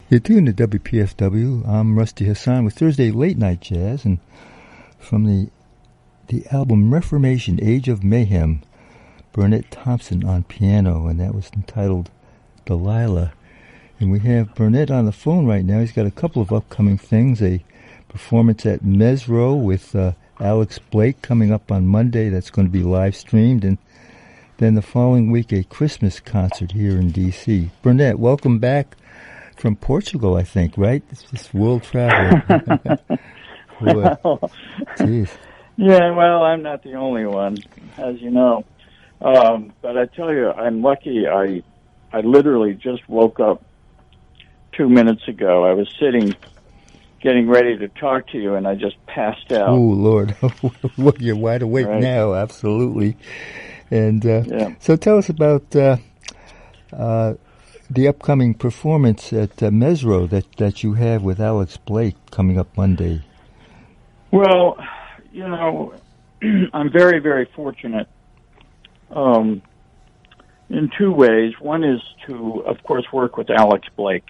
You're tuned to WPFW. I'm Rusty Hassan with Thursday Late Night Jazz, and from the album Reformation, Age of Mayhem, Burnett Thompson on piano, and that was entitled Delilah. And we have Burnett on the phone right now. He's got a couple of upcoming things, a performance at Mezzrow with Alex Blake coming up on Monday. That's going to be live streamed, and then the following week a Christmas concert here in D.C. Burnett, welcome back from Portugal, I think, right? It's just world travel. Well, geez. Yeah, well, I'm not the only one, as you know. But I tell you, I'm lucky. I literally just woke up 2 minutes ago. I was sitting, getting ready to talk to you, and I just passed out. Oh, Lord. Well, you're wide awake right now, absolutely. And yeah. So tell us about the upcoming performance at Mezzrow that you have with Alex Blake coming up Monday. Well, you know, I'm very, very fortunate in two ways. One is to, of course, work with Alex Blake.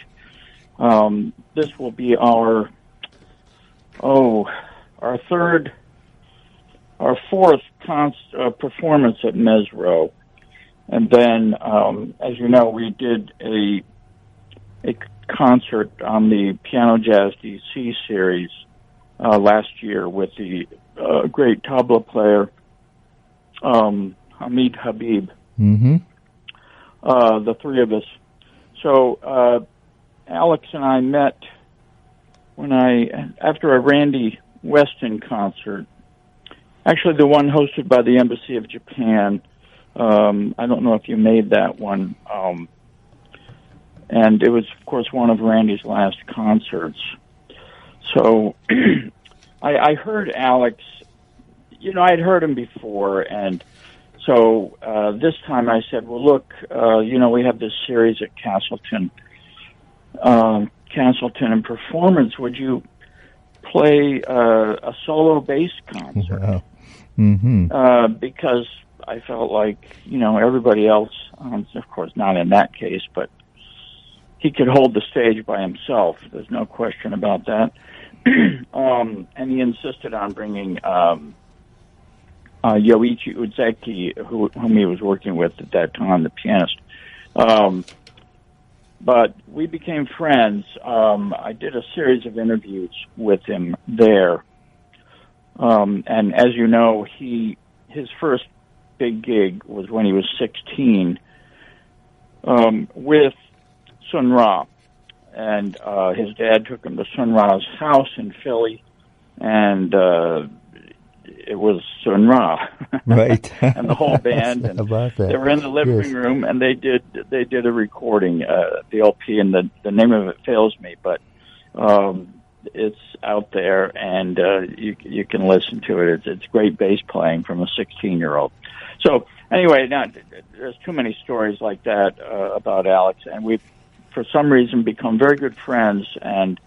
This will be our fourth performance at Mezzrow. And then, as you know, we did a concert on the Piano Jazz DC series last year with the great tabla player Hamid Habib. Mm-hmm. The three of us. So Alex and I met after a Randy Weston concert, actually the one hosted by the Embassy of Japan. I don't know if you made that one. And it was, of course, one of Randy's last concerts. So I heard Alex, you know, I'd heard him before. And so this time I said, well, look, you know, we have this series at Castleton and Performance. Would you play a solo bass concert? Wow. Mm-hmm. Because I felt like, you know, everybody else, of course not in that case, but he could hold the stage by himself. There's no question about that. And he insisted on bringing Yoichi Udzeki, whom he was working with at that time, the pianist. But we became friends. I did a series of interviews with him there. And as you know, his first big gig was when he was 16 with Sun Ra. And his dad took him to Sun Ra's house in Philly, and it was Sun Ra. Right. And the whole band. And about that. they were in the living room, and they did a recording, the LP, and the name of it fails me, but it's out there, and you can listen to it. It's great bass playing from a 16-year-old. So anyway, now there's too many stories like that about Alex, and we've, for some reason, become very good friends, and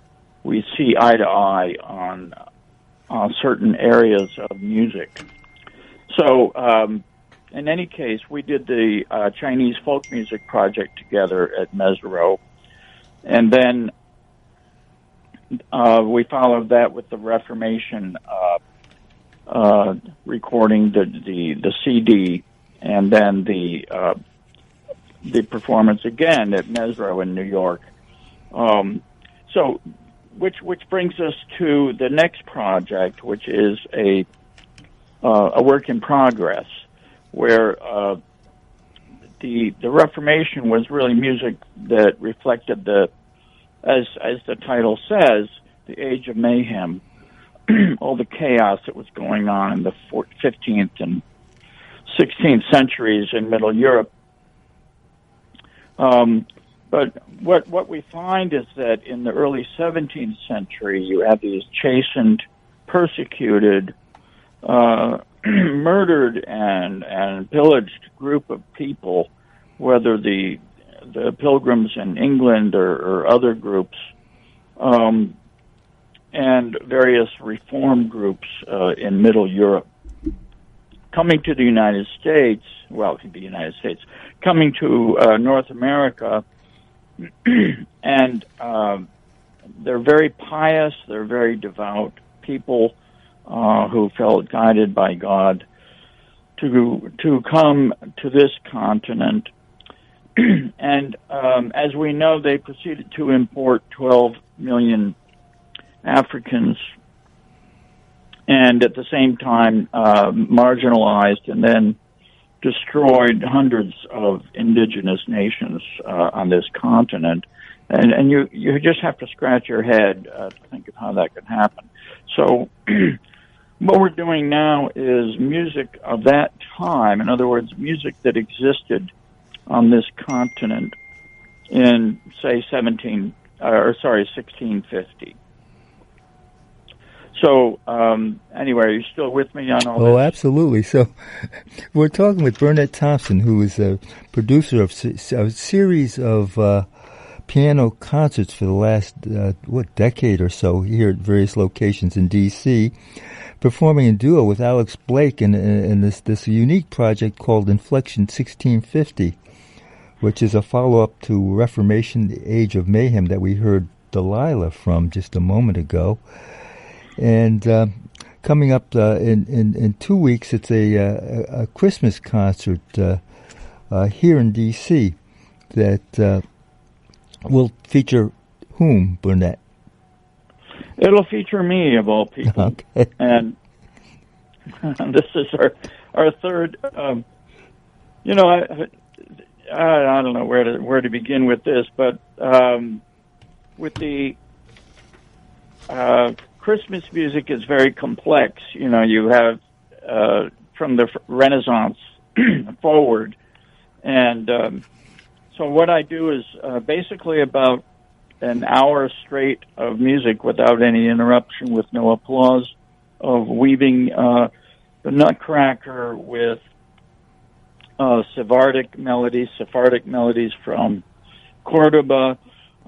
we see eye to eye on certain areas of music. So in any case, we did the Chinese folk music project together at Mezzrow, and then we followed that with the Reformation recording, the CD, and then the performance again at Mezzrow in New York. So, which brings us to the next project, which is a work in progress, where the Reformation was really music that reflected as the title says, the Age of Mayhem, all the chaos that was going on in the 15th and 16th centuries in Middle Europe. But what we find is that in the early 17th century, you have these chastened, persecuted, murdered, and pillaged group of people, whether the Pilgrims in England or other groups, and various reform groups in Middle Europe, coming to the United States, coming to North America, and very pious, they're very devout people who felt guided by God to come to this continent. And as we know, they proceeded to import 12 million Africans, and at the same time marginalized and then destroyed hundreds of indigenous nations on this continent. And you just have to scratch your head to think of how that could happen. So what we're doing now is music of that time. In other words, music that existed on this continent in, say, 1650. So, anyway, are you still with me on all this? Oh, absolutely. So, we're talking with Burnett Thompson, who is a producer of a series of piano concerts for the last, decade or so here at various locations in D.C., performing in duo with Alex Blake in this unique project called Inflection 1650, which is a follow-up to Reformation, the Age of Mayhem, that we heard Delilah from just a moment ago. And coming up in 2 weeks, it's a Christmas concert here in D.C. that will feature whom, Burnett? It'll feature me, of all people. Okay. And this is our third. I don't know where to begin with this, but with the Christmas music is very complex. You have from the Renaissance forward, and so what I do is basically about an hour straight of music without any interruption, with no applause, of weaving the Nutcracker with Sephardic melodies from Cordoba,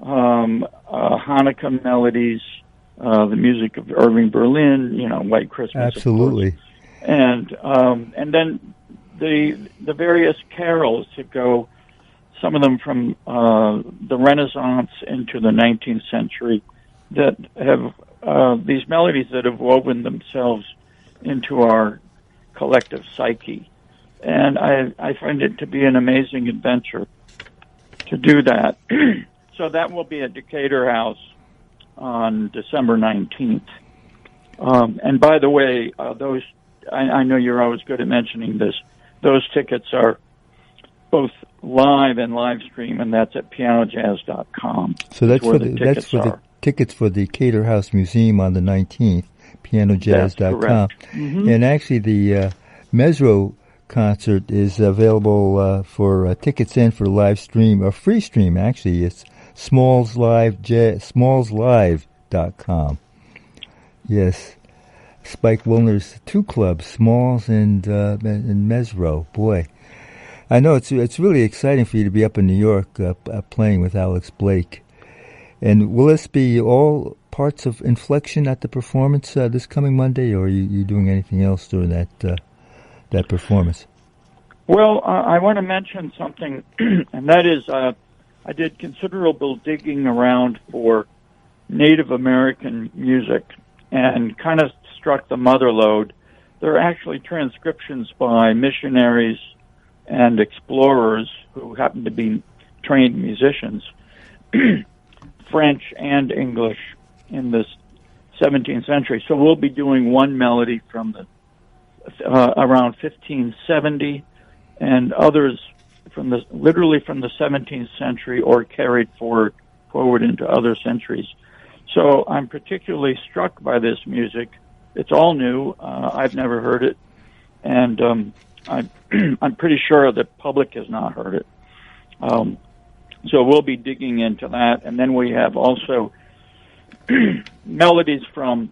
Hanukkah melodies, the music of Irving Berlin, White Christmas. Absolutely. And then the various carols that go, some of them from the Renaissance into the 19th century, that have these melodies that have woven themselves into our collective psyche. And I find it to be an amazing adventure to do that. So that will be at Decatur House on December 19th. And by the way, those, I know you're always good at mentioning this, those tickets are both live and live stream, and that's at pianojazz.com. So that's for the tickets for the Decatur House Museum on the 19th, pianojazz.com. Mm-hmm. And actually the Mezzrow concert is available for tickets and for live stream, or free stream actually. It's smallslive.com. Yes. Spike Wilner's two clubs, Smalls and Mezzrow. Boy, I know it's really exciting for you to be up in New York playing with Alex Blake. And will this be all parts of Inflection at the performance this coming Monday, or are you doing anything else during that performance? Well, I want to mention something, and that is I did considerable digging around for Native American music and kind of struck the mother lode. There are actually transcriptions by missionaries and explorers who happen to be trained musicians, French and English, in the 17th century. So we'll be doing one melody from the around 1570, and others literally from the 17th century, or carried forward into other centuries. So I'm particularly struck by this music. It's all new. I've never heard it, and I'm pretty sure the public has not heard it. So we'll be digging into that, and then we have also melodies from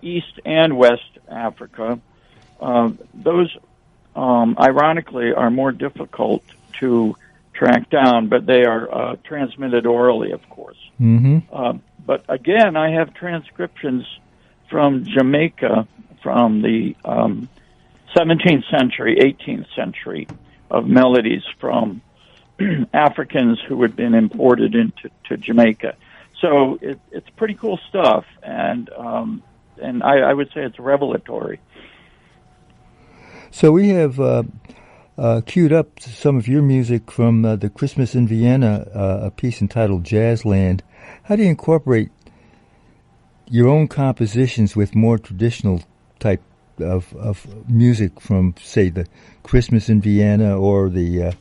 East and West Africa. Those, ironically, are more difficult to track down, but they are transmitted orally, of course. Mm-hmm. But again, I have transcriptions from Jamaica from the 17th century, 18th century, of melodies from Africans who had been imported into Jamaica. So it's pretty cool stuff, and I would say it's revelatory. So we have queued up some of your music from the Christmas in Vienna, a piece entitled Jazzland. How do you incorporate your own compositions with more traditional type of music from, say, the Christmas in Vienna or the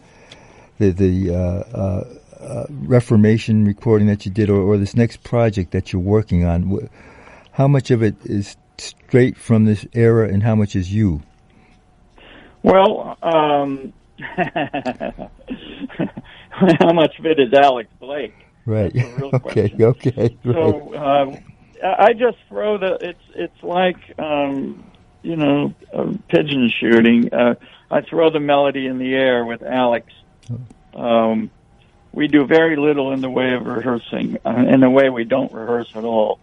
Reformation recording that you did, or this next project that you're working on? How much of it is straight from this era, and how much is you? Well, how much of it is Alex Blake? Right. That's a real Okay. question. Okay. Right. So I just throw it's like pigeon shooting. I throw the melody in the air with Alex. We do very little in the way of rehearsing. In a way, we don't rehearse at all.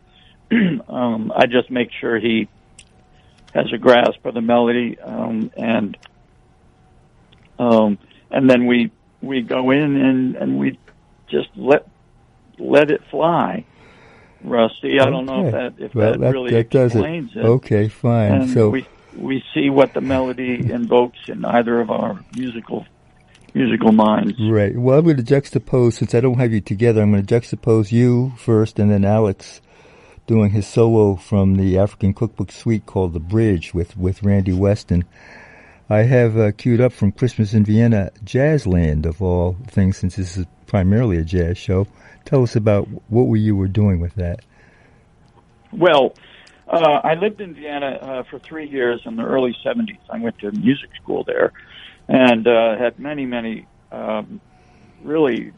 I just make sure he has a grasp of the melody, and then we go in and we just let it fly. Rusty, I don't know if that really explains it. Okay, fine. And so we see what the melody invokes in either of our musical minds. Right. Well, I'm going to juxtapose, since I don't have you together, I'm going to juxtapose you first and then Alex doing his solo from the African Cookbook Suite called The Bridge with Randy Weston. I have queued up from Christmas in Vienna, Jazzland, of all things, since this is primarily a jazz show. Tell us about what you were doing with that. Well, I lived in Vienna for 3 years in the early 70s. I went to music school there and had many really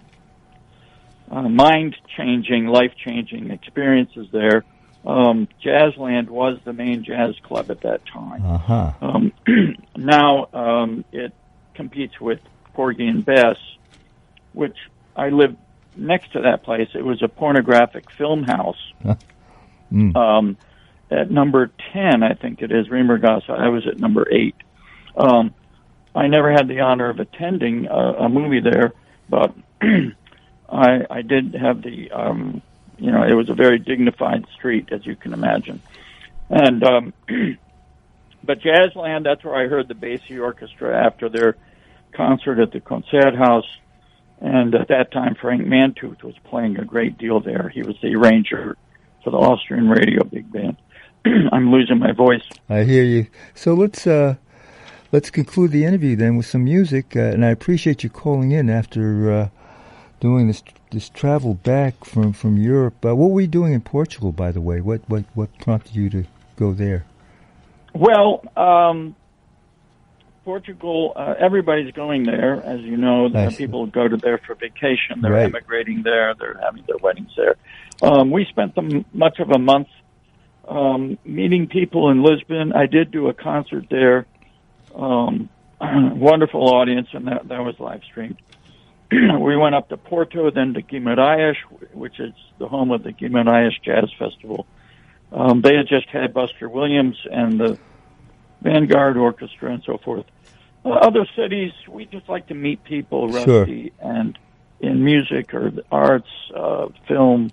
mind-changing, life-changing experiences there. Jazzland was the main jazz club at that time. Uh-huh. Now it competes with Porgy and Bess, which I lived next to that place. It was a pornographic film house. At number 10, I think it is, Riemergasse. I was at number 8. I never had the honor of attending a movie there, but I did have the, it was a very dignified street, as you can imagine. And but Jazzland, that's where I heard the Basie Orchestra after their concert at the Concerthaus. And at that time, Frank Mantooth was playing a great deal there. He was the arranger for the Austrian Radio Big Band. I'm losing my voice. I hear you. So let's conclude the interview then with some music. And I appreciate you calling in after doing this travel back from Europe. What were you doing in Portugal, by the way? What prompted you to go there? Well, Portugal, everybody's going there, as you know. People go to there for vacation. They're emigrating there. They're having their weddings there. We spent much of a month meeting people in Lisbon. I did do a concert there. Wonderful audience, and that was live streamed. We went up to Porto, then to Guimarães, which is the home of the Guimarães Jazz Festival. They had just had Buster Williams and the Vanguard Orchestra and so forth. Other cities, we just like to meet people, Rusty, and in music or the arts, film,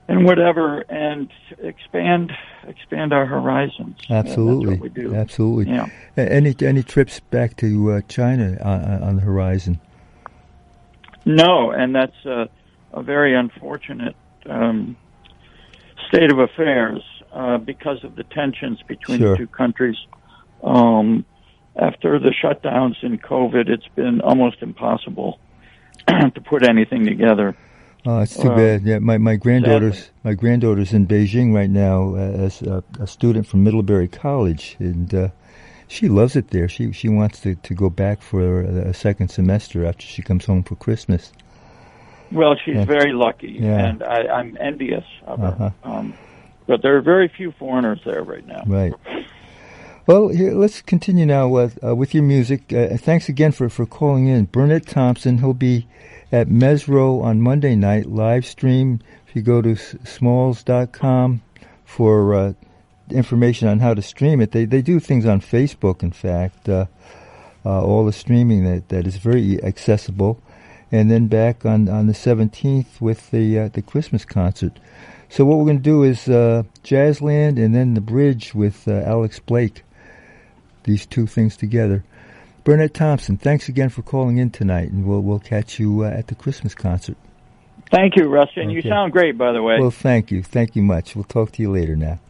and whatever, and expand our horizons. Absolutely, that's what we do. Absolutely. Yeah. Any trips back to China on the horizon? No, and that's a very unfortunate state of affairs because of the tensions between the two countries. After the shutdowns in COVID, it's been almost impossible to put anything together. Oh, it's too bad. Yeah, my granddaughter's in Beijing right now as a student from Middlebury College, and she loves it there. She wants to go back for a second semester after she comes home for Christmas. Well, she's very lucky, and I'm envious of her. But there are very few foreigners there right now. Right. Well, here, let's continue now with your music. Thanks again for calling in. Burnett Thompson, he'll be at Mezzrow on Monday night, live stream. If you go to smalls.com for information on how to stream it. They do things on Facebook, in fact, all the streaming that is very accessible. and then back on the 17th with the Christmas concert. So what we're going to do is Jazzland and then the bridge with Alex Blake. These two things together. Burnett Thompson, thanks again for calling in tonight, and we'll catch you at the Christmas concert. Thank you, Rusty, and you sound great, by the way. Well, thank you. Thank you much. We'll talk to you later now.